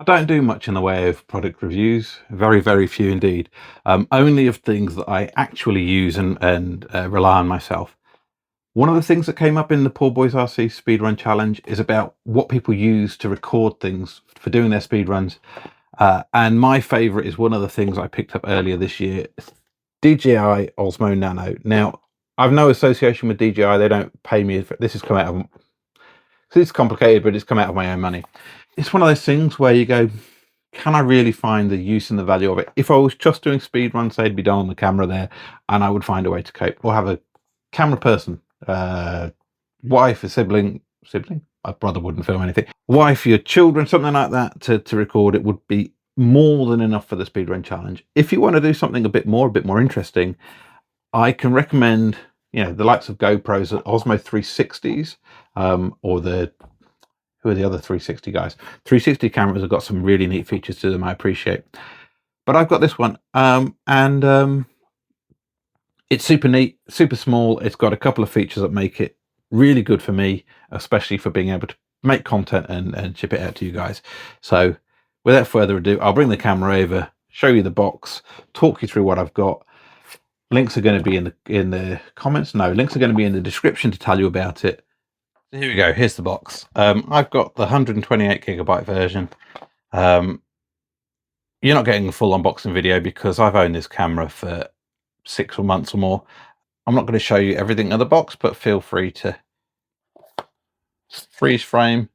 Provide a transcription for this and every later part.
I don't do much in the way of product reviews, very, very few indeed. Only of things that I actually use and rely on myself. One of the things that came up in the Poor Boys RC Speedrun Challenge is about what people use to record things for doing their speedruns. And my favorite is one of the things I picked up earlier this year, DJI Osmo Nano. Now, I've no association with DJI. They don't pay me. This has come out of, it's complicated, but it's come out of my own money. It's one of those things where you go, can I really find the use and the value of it? If I was just doing speed runs, they'd be done on the camera there, and I would find a way to cope, or have a camera person, wife, a sibling, my brother wouldn't film anything, wife, your children, something like that to record it would be more than enough for the speedrun challenge. If you want to do something a bit more interesting, I can recommend, the likes of GoPros, Osmo 360s, or who are the other 360 guys? 360 cameras have got some really neat features to them I appreciate. But I've got this one, and it's super neat, super small. It's got a couple of features that make it really good for me, especially for being able to make content and ship it out to you guys. So without further ado, I'll bring the camera over, show you the box, talk you through what I've got. Links are going to be in the comments. No, links are going to be in the description to tell you about it. So here we go. Here's the box. I've got the 128 gigabyte version. You're not getting a full unboxing video because I've owned this camera for 6 months or more. I'm not going to show you everything in the box, but feel free to freeze frame.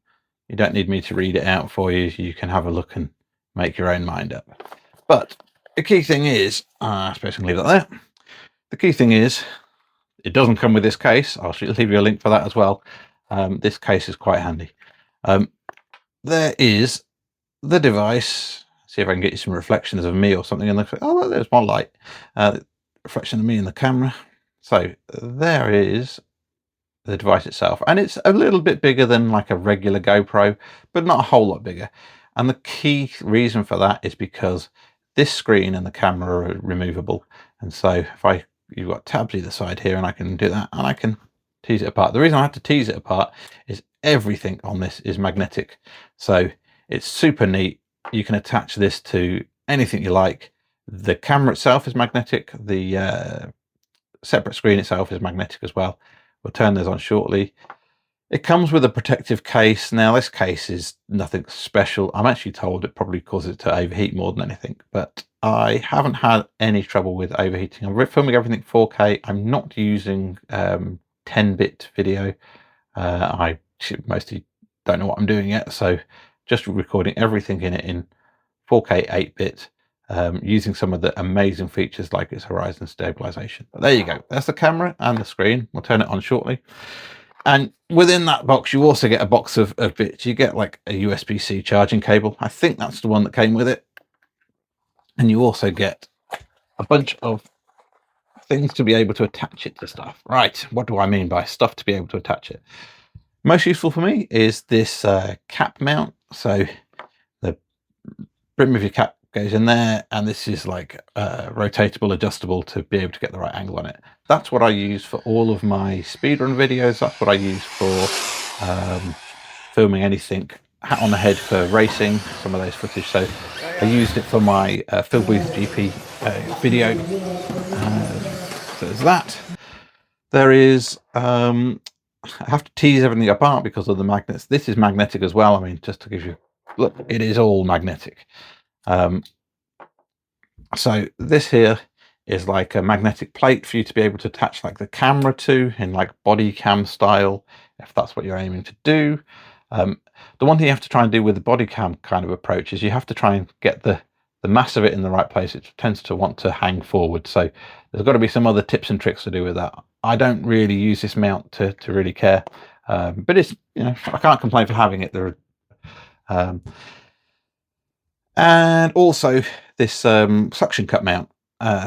You don't need me to read it out for you. You can have a look and make your own mind up. But the key thing is, I suppose I can leave that there. The key thing is, it doesn't come with this case. I'll leave you a link for that as well. This case is quite handy. There is the device. See if I can get you some reflections of me or something in the. Oh, there's one light. Reflection of me in the camera. So there is the device itself, and it's a little bit bigger than like a regular GoPro, but not a whole lot bigger. And the key reason for that is because this screen and the camera are removable, and so if you've got tabs either side here, and I can do that, and I can tease it apart. The reason I have to tease it apart is everything on this is magnetic, so it's super neat. You can attach this to anything you like. The camera itself is magnetic. The separate screen itself is magnetic as well. We'll turn those on shortly. It comes with a protective case. Now, this case is nothing special. I'm actually told it probably causes it to overheat more than anything, but I haven't had any trouble with overheating. I'm filming everything 4K. I'm not using 10-bit video. I mostly don't know what I'm doing yet, so just recording everything in it in 4K 8-bit, using some of the amazing features like its horizon stabilization. But there you go. That's the camera and the screen. We'll turn it on shortly. And within that box, you also get a box of bits. You get like a USB-C charging cable. I think that's the one that came with it. And you also get a bunch of things to be able to attach it to stuff. Right, what do I mean by stuff to be able to attach it? Most useful for me is this cap mount. So the brim of your cap goes in there, and this is like rotatable, adjustable to be able to get the right angle on it. That's what I use for all of my speedrun videos. That's what I use for filming anything hat on the head for racing, some of those footage. So I used it for my Phil Booth GP video. So there's that. There is I have to tease everything apart because of the magnets. This is magnetic as well. I mean, just to give you look, it is all magnetic. So this here is like a magnetic plate for you to be able to attach like the camera to in like body cam style, if that's what you're aiming to do. The one thing you have to try and do with the body cam kind of approach is you have to try and get the mass of it in the right place. It tends to want to hang forward, so there's got to be some other tips and tricks to do with that. I don't really use this mount to really care, but it's, I can't complain for having it. There are and also this suction cup mount,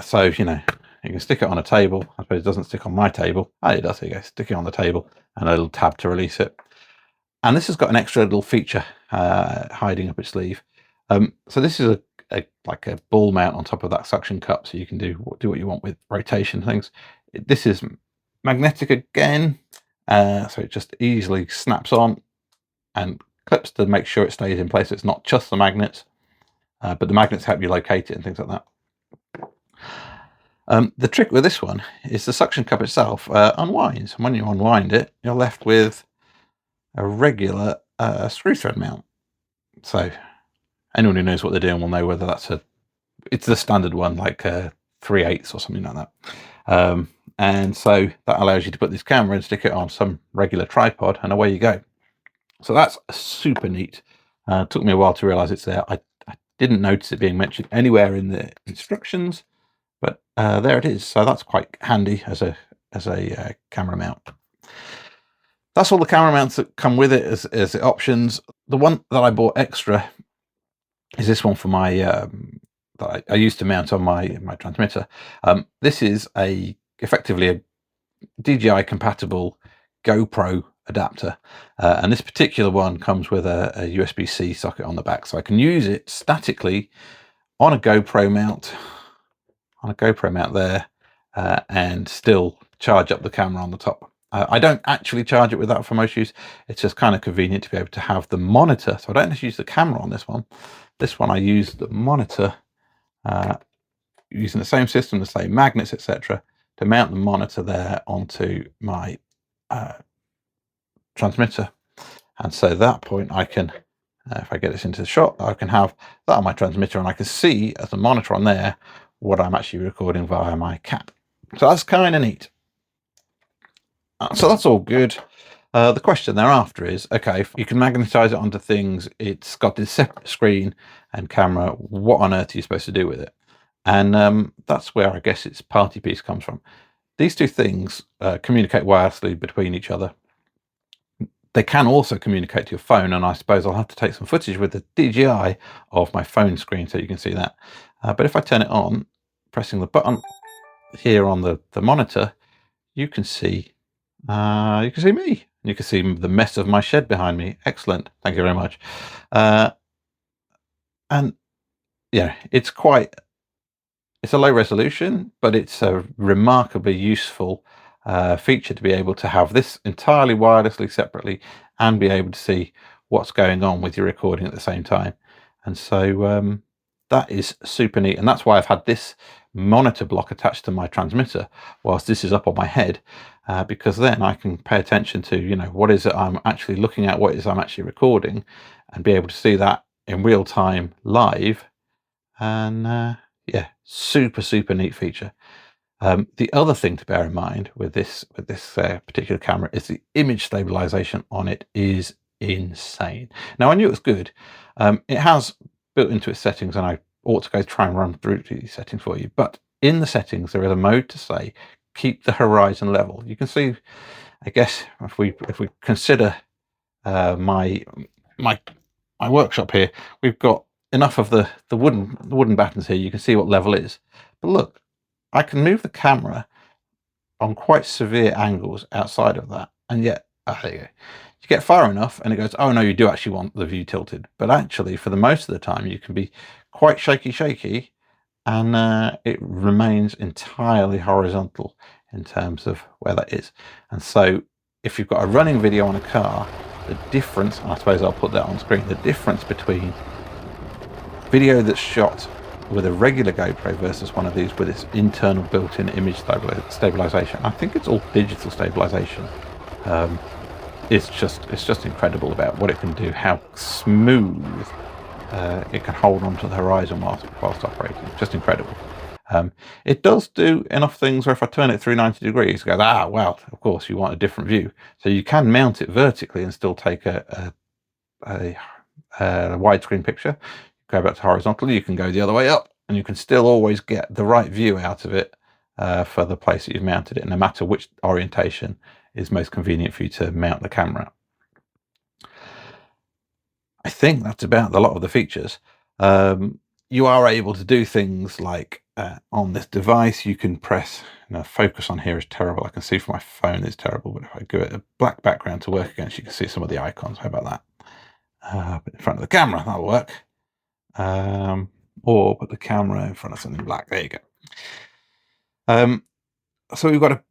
so you can stick it on a table. I suppose it doesn't stick on my table. Oh, it does. There you go. Stick it on the table and a little tab to release it. And this has got an extra little feature hiding up its sleeve. So this is like a ball mount on top of that suction cup, so you can do what you want with rotation things. This is magnetic again, so it just easily snaps on and clips to make sure it stays in place. It's not just the magnets, but the magnets help you locate it and things like that. The trick with this one is the suction cup itself unwinds, and when you unwind it, you're left with a regular screw thread mount. So anyone who knows what they're doing will know whether it's the standard one, like 3/8 or something like that. And so that allows you to put this camera and stick it on some regular tripod, and away you go. So that's super neat. Took me a while to realize it's there. I didn't notice it being mentioned anywhere in the instructions, but there it is. So that's quite handy as a camera mount. That's all the camera mounts that come with it as the options. The one that I bought extra is this one for my that I used to mount on my transmitter. This is effectively a DJI compatible GoPro adapter, and this particular one comes with a USB-C socket on the back, so I can use it statically on a GoPro mount there, and still charge up the camera on the top. I don't actually charge it with that for most use. It's just kind of convenient to be able to have the monitor. So I don't just use the camera on this one. This one I use the monitor, using the same system, the same magnets, etc., to mount the monitor there onto my transmitter. And so at that point I can, if I get this into the shot, I can have that on my transmitter, and I can see as a monitor on there what I'm actually recording via my cap. So that's kind of neat. So that's all good. The question thereafter is, okay, if you can magnetize it onto things, it's got this separate screen and camera, what on earth are you supposed to do with it? And that's where I guess its party piece comes from. These two things communicate wirelessly between each other. They can also communicate to your phone, and I suppose I'll have to take some footage with the DJI of my phone screen so you can see that. But if I turn it on, pressing the button here on the monitor, you can see me. You can see the mess of my shed behind me. Excellent. Thank you very much. And yeah, it's a low resolution, but it's a remarkably useful feature to be able to have this entirely wirelessly separately and be able to see what's going on with your recording at the same time. And so that is super neat. And that's why I've had this monitor block attached to my transmitter whilst this is up on my head, because then I can pay attention to, you know, what is it I'm actually looking at, what is I'm actually recording, and be able to see that in real time live. And yeah, super neat feature. The other thing to bear in mind with this particular camera is the image stabilization on it is insane. Now, I knew it was good. It has built into its settings, and I ought to go try and run through these settings for you, but in the settings there is a mode to say keep the horizon level. You can see, I guess, if we consider my workshop here, we've got enough of the wooden battens here. You can see what level it is, but look, I can move the camera on quite severe angles outside of that, and yet there you go. You get far enough and it goes, oh no, you do actually want the view tilted, but actually for the most of the time you can be quite shaky, and it remains entirely horizontal in terms of where that is. And so if you've got a running video on a car, the difference, and I suppose I'll put that on screen, the difference between video that's shot with a regular GoPro versus one of these with its internal built-in image stabilization, I think it's all digital stabilization, it's just incredible about what it can do, how smooth it can hold onto the horizon whilst operating. It's just incredible. It does do enough things where if I turn it through 90 degrees, it goes, well, of course you want a different view. So you can mount it vertically and still take a widescreen picture. Go back to horizontal, you can go the other way up, and you can still always get the right view out of it for the place that you've mounted it, no matter which orientation is most convenient for you to mount the camera. I think that's about a lot of the features. You are able to do things like on this device, you can press, focus on here is terrible. I can see from my phone it's terrible, but if I give it a black background to work against, you can see some of the icons. How about that? In front of the camera, that'll work. Or put the camera in front of something black. There you go. So we've got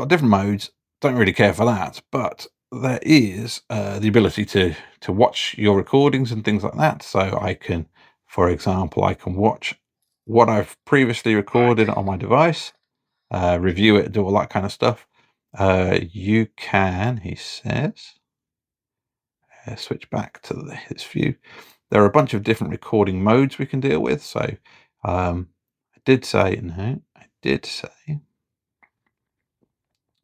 different modes. Don't really care for that, but there is the ability to watch your recordings and things like that. So I can, for example, I can watch what I've previously recorded on my device, review it, do all that kind of stuff. You can, he says, switch back to this view. There are a bunch of different recording modes we can deal with. So I did say,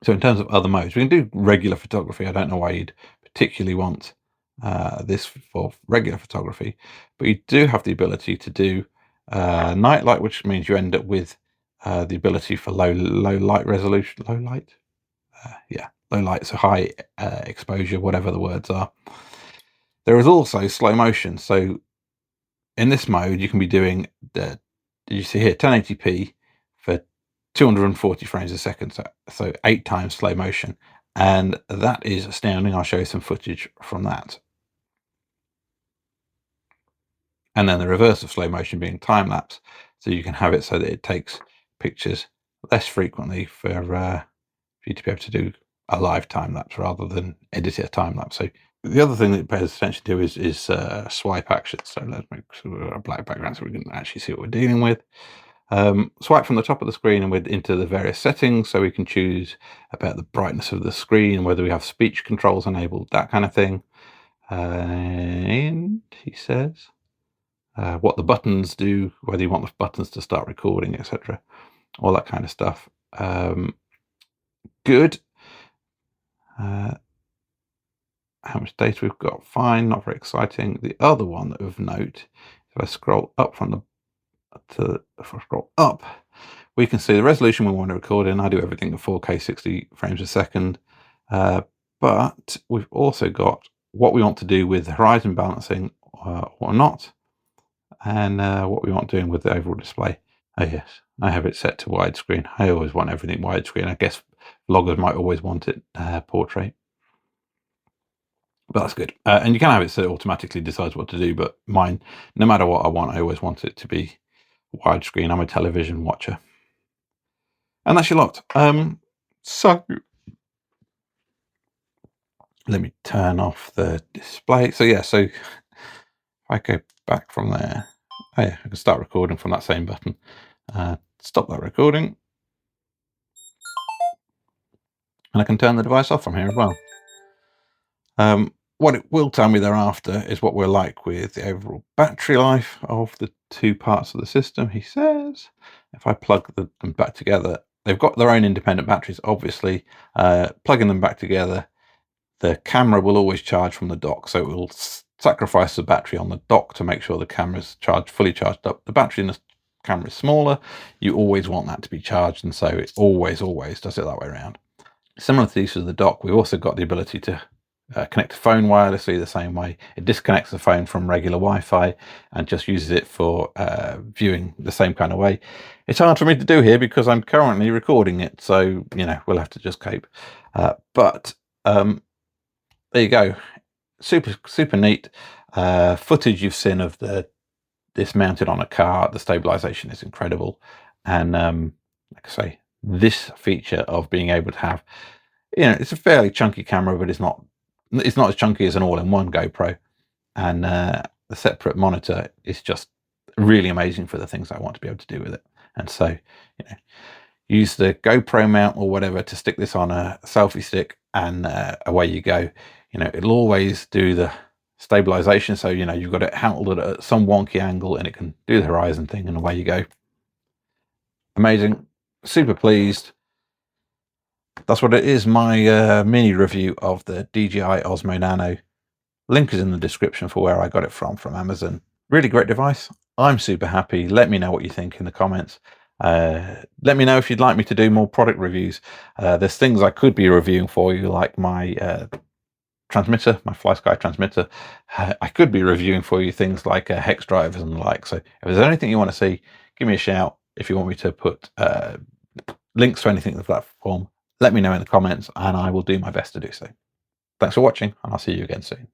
so in terms of other modes, we can do regular photography. I don't know why you'd particularly want this for regular photography, but you do have the ability to do night light, which means you end up with the ability for low light resolution, low light, so high exposure, whatever the words are. There is also slow motion. So in this mode, you can be doing did you see here 1080p for 240 frames a second, so 8 times slow motion, and that is astounding. I'll show you some footage from that. And then the reverse of slow motion being time lapse, so you can have it so that it takes pictures less frequently for you to be able to do a live time lapse rather than edit a time lapse. So the other thing that it pays attention to is swipe action. So let's make sure a black background so we can actually see what we're dealing with. Swipe from the top of the screen and we're into the various settings, so we can choose about the brightness of the screen, whether we have speech controls enabled, that kind of thing. And he says what the buttons do, whether you want the buttons to start recording, etc., all that kind of stuff. Good. How much data we've got? Fine, not very exciting. The other one that of note, if I scroll up if I scroll up, we can see the resolution we want to record in. I do everything at 4K 60 frames a second, but we've also got what we want to do with horizon balancing or not, and what we want doing with the overall display. Oh yes, I have it set to widescreen. I always want everything widescreen. I guess vloggers might always want it portrait, but that's good. And you can have it so it automatically decides what to do, but mine, no matter what I want, I always want it to be widescreen. I'm a television watcher. And that's your lot. So let me turn off the display. So yeah, so if I go back from there, oh yeah, I can start recording from that same button. Stop that recording. And I can turn the device off from here as well. What it will tell me thereafter is what we're like with the overall battery life of the two parts of the system. He says, if I plug them back together, they've got their own independent batteries, obviously. Plugging them back together, the camera will always charge from the dock, so it will sacrifice the battery on the dock to make sure the camera's fully charged up. The battery in the camera is smaller. You always want that to be charged, and so it always does it that way around. Similar to the use of the dock, we've also got the ability to connect the phone wirelessly the same way. It disconnects the phone from regular Wi-Fi and just uses it for viewing the same kind of way. It's hard for me to do here because I'm currently recording it, so we'll have to just cope. But there you go. Super neat footage you've seen of this mounted on a car. The stabilization is incredible, and like I say, this feature of being able to have, it's a fairly chunky camera, but it's not as chunky as an all-in-one GoPro, and the separate monitor is just really amazing for the things I want to be able to do with it. And so use the GoPro mount or whatever to stick this on a selfie stick, and away you go. It'll always do the stabilization, so you've got it handled at some wonky angle and it can do the horizon thing, and away you go. Amazing. Super pleased. That's what it is, my mini review of the DJI Osmo Nano. Link is in the description for where I got it from Amazon. Really great device. I'm super happy. Let me know what you think in the comments. Let me know if you'd like me to do more product reviews. There's things I could be reviewing for you, like my transmitter, my FlySky transmitter. I could be reviewing for you things like hex drivers and the like. So if there's anything you want to see, give me a shout. If you want me to put links to anything in the platform, let me know in the comments and I will do my best to do so. Thanks for watching, and I'll see you again soon.